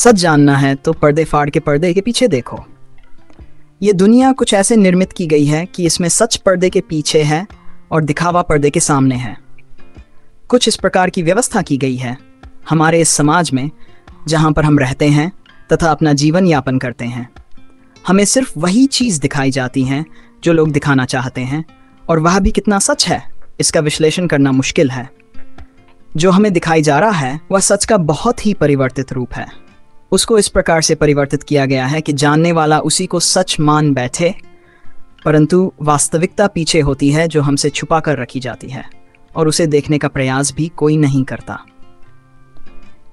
सच जानना है तो पर्दे फाड़ के पर्दे के पीछे देखो। ये दुनिया कुछ ऐसे निर्मित की गई है कि इसमें सच पर्दे के पीछे है और दिखावा पर्दे के सामने है। कुछ इस प्रकार की व्यवस्था की गई है हमारे इस समाज में जहाँ पर हम रहते हैं तथा अपना जीवन यापन करते हैं। हमें सिर्फ वही चीज़ दिखाई जाती हैं जो लोग दिखाना चाहते हैं, और वह भी कितना सच है इसका विश्लेषण करना मुश्किल है। जो हमें दिखाई जा रहा है वह सच का बहुत ही परिवर्तित रूप है। उसको इस प्रकार से परिवर्तित किया गया है कि जानने वाला उसी को सच मान बैठे, परंतु वास्तविकता पीछे होती है जो हमसे छुपा कर रखी जाती है और उसे देखने का प्रयास भी कोई नहीं करता।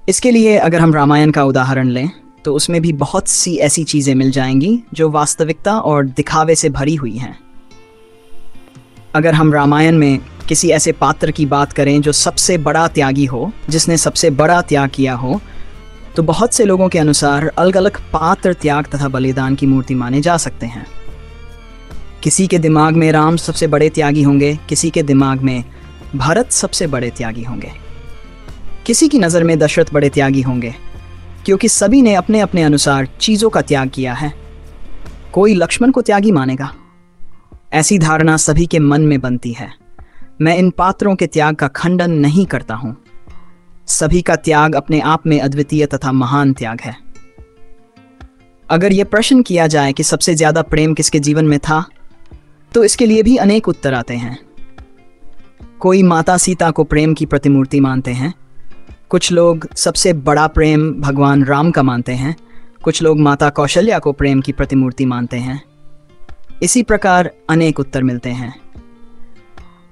इसके लिए अगर हम रामायण का उदाहरण लें तो उसमें भी बहुत सी ऐसी चीज़ें मिल जाएंगी जो वास्तविकता और दिखावे से भरी हुई हैं। अगर हम रामायण में किसी ऐसे पात्र की बात करें जो सबसे बड़ा त्यागी हो, जिसने सबसे बड़ा त्याग किया हो, तो बहुत से लोगों के अनुसार अलग अलग पात्र त्याग तथा बलिदान की मूर्ति माने जा सकते हैं। किसी के दिमाग में राम सबसे बड़े त्यागी होंगे, किसी के दिमाग में भरत सबसे बड़े त्यागी होंगे, किसी की नज़र में दशरथ बड़े त्यागी होंगे, क्योंकि सभी ने अपने अपने अनुसार चीज़ों का त्याग किया है। कोई लक्ष्मण को त्यागी मानेगा। ऐसी धारणा सभी के मन में बनती है। मैं इन पात्रों के त्याग का खंडन नहीं करता हूँ। सभी का त्याग अपने आप में अद्वितीय तथा महान त्याग है। अगर यह प्रश्न किया जाए कि सबसे ज़्यादा प्रेम किसके जीवन में था, तो इसके लिए भी अनेक उत्तर आते हैं। कोई माता सीता को प्रेम की प्रतिमूर्ति मानते हैं, कुछ लोग सबसे बड़ा प्रेम भगवान राम का मानते हैं, कुछ लोग माता कौशल्या को प्रेम की प्रतिमूर्ति मानते हैं। इसी प्रकार अनेक उत्तर मिलते हैं।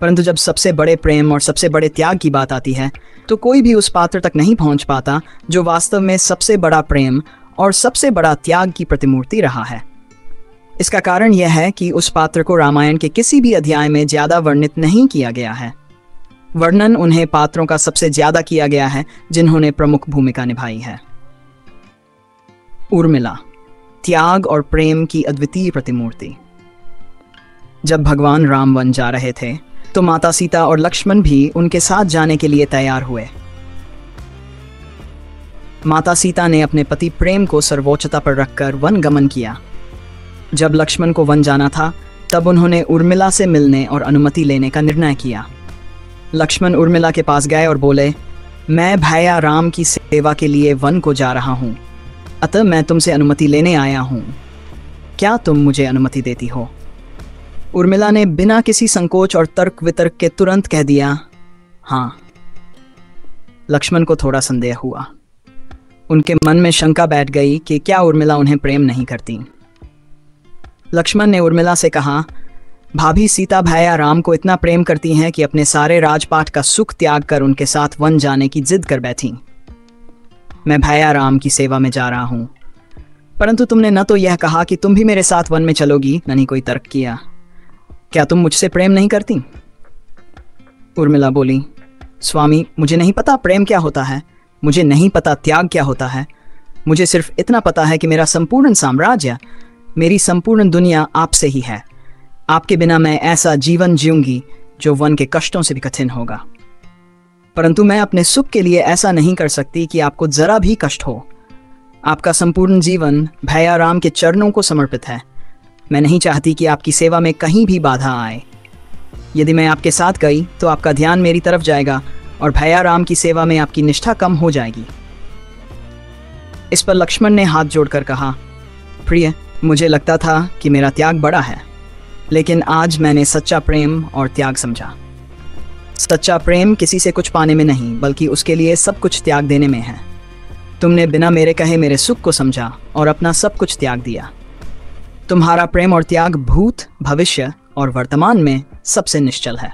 परंतु जब सबसे बड़े प्रेम और सबसे बड़े त्याग की बात आती है तो कोई भी उस पात्र तक नहीं पहुंच पाता जो वास्तव में सबसे बड़ा प्रेम और सबसे बड़ा त्याग की प्रतिमूर्ति रहा है। इसका कारण यह है कि उस पात्र को रामायण के किसी भी अध्याय में ज़्यादा वर्णित नहीं किया गया है। वर्णन उन्हें पात्रों का सबसे ज़्यादा किया गया है जिन्होंने प्रमुख भूमिका निभाई है। उर्मिला, त्याग और प्रेम की अद्वितीय प्रतिमूर्ति। जब भगवान राम वन जा रहे थे तो माता सीता और लक्ष्मण भी उनके साथ जाने के लिए तैयार हुए। माता सीता ने अपने पति प्रेम को सर्वोच्चता पर रखकर वन गमन किया। जब लक्ष्मण को वन जाना था तब उन्होंने उर्मिला से मिलने और अनुमति लेने का निर्णय किया। लक्ष्मण उर्मिला के पास गए और बोले, मैं भैया राम की सेवा के लिए वन को जा रहा हूँ, अतः मैं तुमसे अनुमति लेने आया हूँ। क्या तुम मुझे अनुमति देती हो? उर्मिला ने बिना किसी संकोच और तर्क वितर्क के तुरंत कह दिया, हाँ। लक्ष्मण को थोड़ा संदेह हुआ। उनके मन में शंका बैठ गई कि क्या उर्मिला उन्हें प्रेम नहीं करती। लक्ष्मण ने उर्मिला से कहा, भाभी सीता भैया राम को इतना प्रेम करती हैं कि अपने सारे राजपाट का सुख त्याग कर उनके साथ वन जाने की जिद कर बैठी। मैं भैया राम की सेवा में जा रहा हूँ, परंतु तुमने न तो यह कहा कि तुम भी मेरे साथ वन में चलोगी, न ही कोई तर्क किया। क्या तुम मुझसे प्रेम नहीं करती? उर्मिला बोली, स्वामी, मुझे नहीं पता प्रेम क्या होता है, मुझे नहीं पता त्याग क्या होता है। मुझे सिर्फ इतना पता है कि मेरा संपूर्ण साम्राज्य, मेरी संपूर्ण दुनिया आपसे ही है। आपके बिना मैं ऐसा जीवन जीऊंगी जो वन के कष्टों से भी कठिन होगा। परंतु मैं अपने सुख के लिए ऐसा नहीं कर सकती कि आपको जरा भी कष्ट हो। आपका संपूर्ण जीवन भैया राम के चरणों को समर्पित है। मैं नहीं चाहती कि आपकी सेवा में कहीं भी बाधा आए। यदि मैं आपके साथ गई तो आपका ध्यान मेरी तरफ जाएगा और भैया राम की सेवा में आपकी निष्ठा कम हो जाएगी। इस पर लक्ष्मण ने हाथ जोड़कर कहा, प्रिय, मुझे लगता था कि मेरा त्याग बड़ा है, लेकिन आज मैंने सच्चा प्रेम और त्याग समझा। सच्चा प्रेम किसी से कुछ पाने में नहीं, बल्कि उसके लिए सब कुछ त्याग देने में है। तुमने बिना मेरे कहे मेरे सुख को समझा और अपना सब कुछ त्याग दिया। तुम्हारा प्रेम और त्याग भूत, भविष्य और वर्तमान में सबसे निश्चल है।